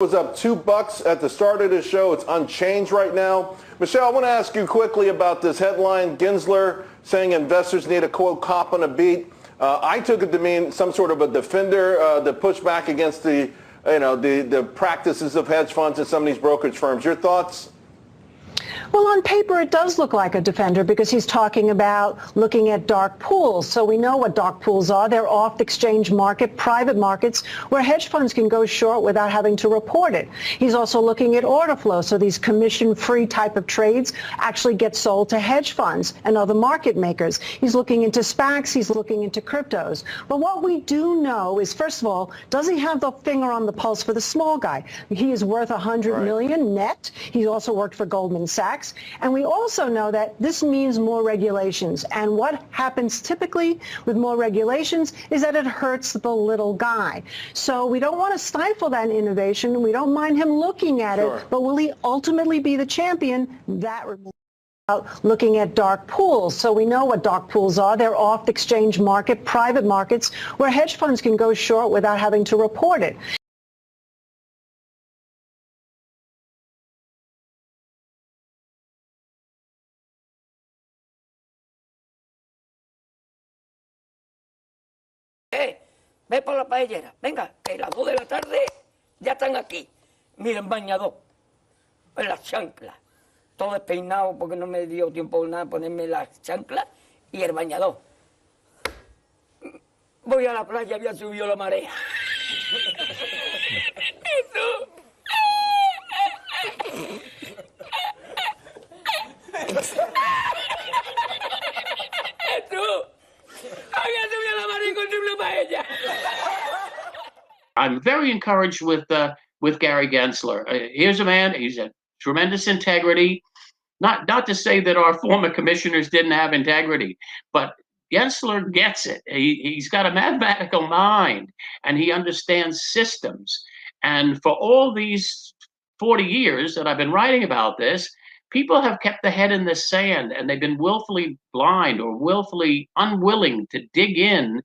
Was up $2 at the start of the show. It's unchanged right now. Michelle, I want to ask you quickly about this headline. Gensler saying investors need a quote cop on a beat. I took it to mean some sort of a defender to push back against the practices of hedge funds and some of these brokerage firms. Your thoughts? Well, on paper, it does look like a defender because he's talking about looking at dark pools. So we know what dark pools are. They're off-exchange market, private markets, where hedge funds can go short without having to report it. He's also looking at order flow. So these commission-free type of trades actually get sold to hedge funds and other market makers. He's looking into SPACs. He's looking into cryptos. But what we do know is, first of all, does he have the finger on the pulse for the small guy? He is worth $100 million net. He's also worked for Goldman Sachs. And we also know that this means more regulations. And what happens typically with more regulations is that it hurts the little guy. So we don't want to stifle that innovation. We don't mind him looking at it, but will he ultimately be the champion? That looking at dark pools. So we know what dark pools are. They're off-exchange market, private markets, where hedge funds can go short without having to report it. Ve por la paellera, venga, que las 2 de la tarde ya están aquí. Miren, bañador, en las chanclas, todo despeinado porque no me dio tiempo nada ponerme las chanclas y el bañador. Voy a la playa, había subido la marea. I'm very encouraged with Gary Gensler. Here's a man, he's a tremendous integrity. Not to say that our former commissioners didn't have integrity, but Gensler gets it. He's got a mathematical mind, and he understands systems. And for all these 40 years that I've been writing about this, people have kept their head in the sand, and they've been willfully blind or willfully unwilling to dig in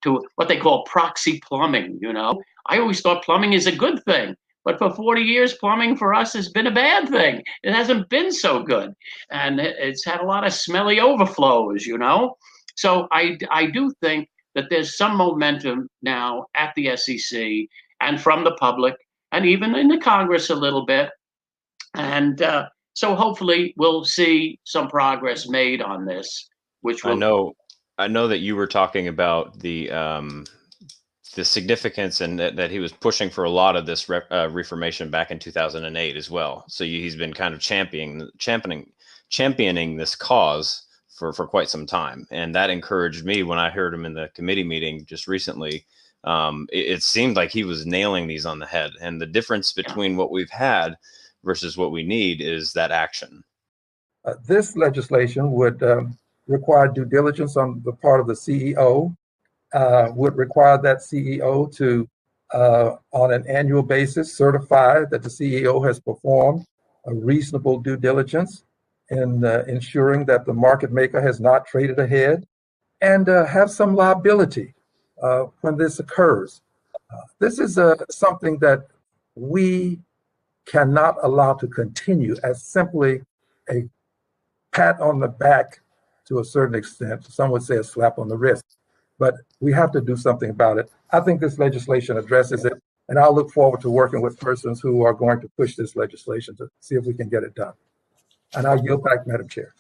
to what they call proxy plumbing. I always thought plumbing is a good thing, but for 40 years, plumbing for us has been a bad thing. It hasn't been so good, and it's had a lot of smelly overflows, So I do think that there's some momentum now at the SEC and from the public, and even in the Congress a little bit. And so hopefully we'll see some progress made on this, which will... I know that you were talking about the significance and that he was pushing for a lot of this reformation back in 2008 as well. So he's been kind of championing this cause for quite some time. And that encouraged me when I heard him in the committee meeting just recently. It seemed like he was nailing these on the head. And the difference between what we've had versus what we need is that action. This legislation would require due diligence on the part of the CEO, would require that CEO to, on an annual basis, certify that the CEO has performed a reasonable due diligence in ensuring that the market maker has not traded ahead, and have some liability when this occurs. This is something that we cannot allow to continue as simply a pat on the back to a certain extent. Some would say a slap on the wrist, but we have to do something about it. I think this legislation addresses it, and I'll look forward to working with persons who are going to push this legislation to see if we can get it done. And I'll yield back, Madam Chair.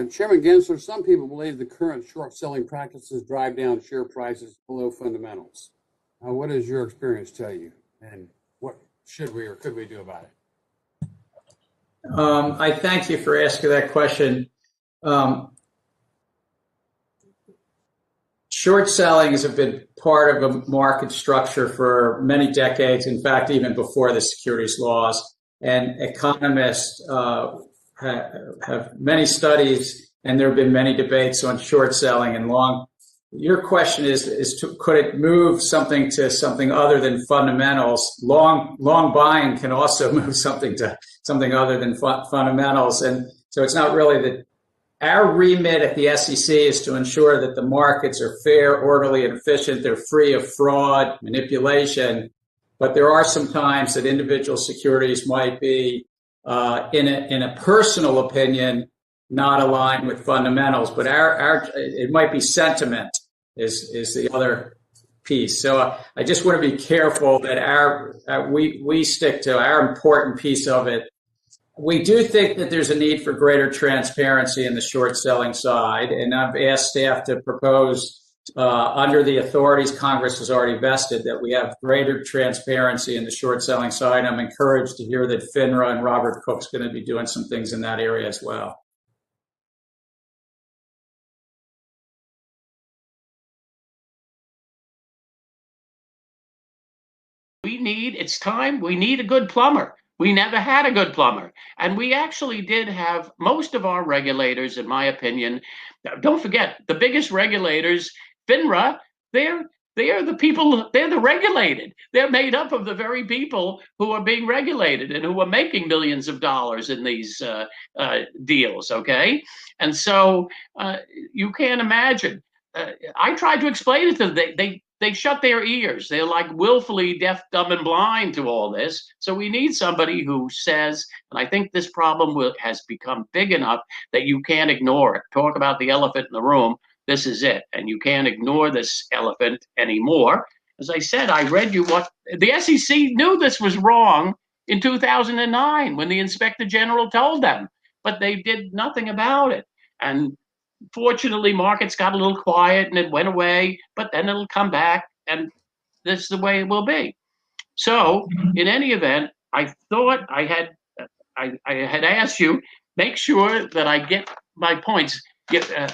Chairman Gensler, some people believe the current short selling practices drive down share prices below fundamentals. What does your experience tell you, and what should we or could we do about it? I thank you for asking that question. Short sellings have been part of a market structure for many decades, in fact, even before the securities laws. And economists have many studies, and there have been many debates on short selling and long. Your question is could it move something to something other than fundamentals? Long buying can also move something to something other than fundamentals. And so it's not really that. Our remit at the SEC is to ensure that the markets are fair, orderly, and efficient. They're free of fraud, manipulation. but there are some times that individual securities might be, in a personal opinion, not aligned with fundamentals. But it might be sentiment is the other piece. So I just want to be careful that we stick to our important piece of it. We do think that there's a need for greater transparency in the short selling side, and I've asked staff to propose under the authorities Congress has already vested that we have greater transparency in the short selling side. I'm encouraged to hear that FINRA and Robert Cook's going to be doing some things in that area as well. It's time, we need a good plumber. We never had a good plumber. And we actually did have most of our regulators, in my opinion. Don't forget, the biggest regulators, FINRA, they're the people, they're the regulated. They're made up of the very people who are being regulated and who are making millions of dollars in these deals, okay? And so you can't imagine. I tried to explain it to them. They shut their ears. They're like willfully deaf, dumb, and blind to all this. So we need somebody who says, and I think this problem has become big enough that you can't ignore it. Talk about the elephant in the room. This is it. And you can't ignore this elephant anymore. As I said, I read you what the SEC knew this was wrong in 2009 when the Inspector General told them, but they did nothing about it. And fortunately, markets got a little quiet and it went away, but then it'll come back, and this is the way it will be. So, in any event, I thought I had asked you, make sure that I get my points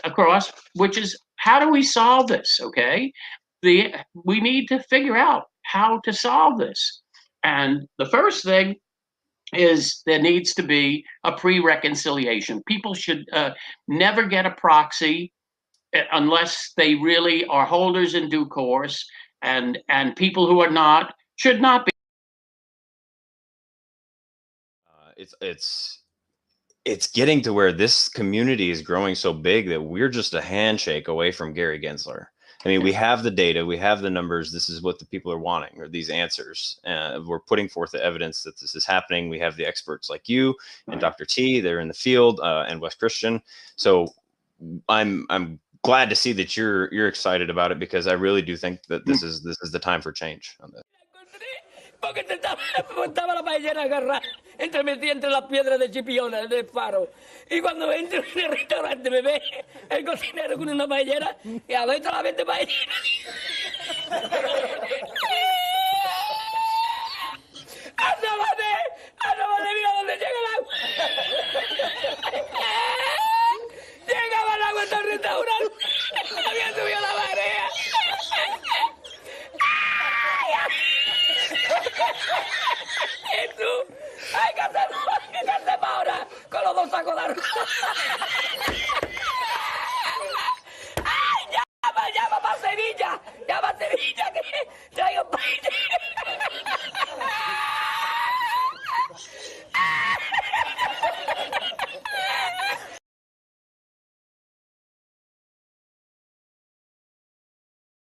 across, which is how do we solve this? Okay, we need to figure out how to solve this, and the first thing is there needs to be a pre-reconciliation. People should never get a proxy unless they really are holders in due course, and people who are not should not be. It's getting to where this community is growing so big that we're just a handshake away from Gary Gensler. I mean, we have the data, we have the numbers. This is what the people are wanting, or these answers. We're putting forth the evidence that this is happening. We have the experts like you and Dr. T. They're in the field, and Wes Christian. So I'm glad to see that you're excited about it, because I really do think that this is the time for change on this. Porque estaba la paellera agarrada, metida entre las piedras de Chipiona, del faro. Y cuando entro en el restaurante me ve el cocinero con una paellera y a ver la vende paellera. ¡Asómate, mira dónde llega el agua! Llegaba el agua hasta el restaurante, había subido la marea. ¿Y tú? ¡Hay que hacer ahora! Con los dos sacos de arroz.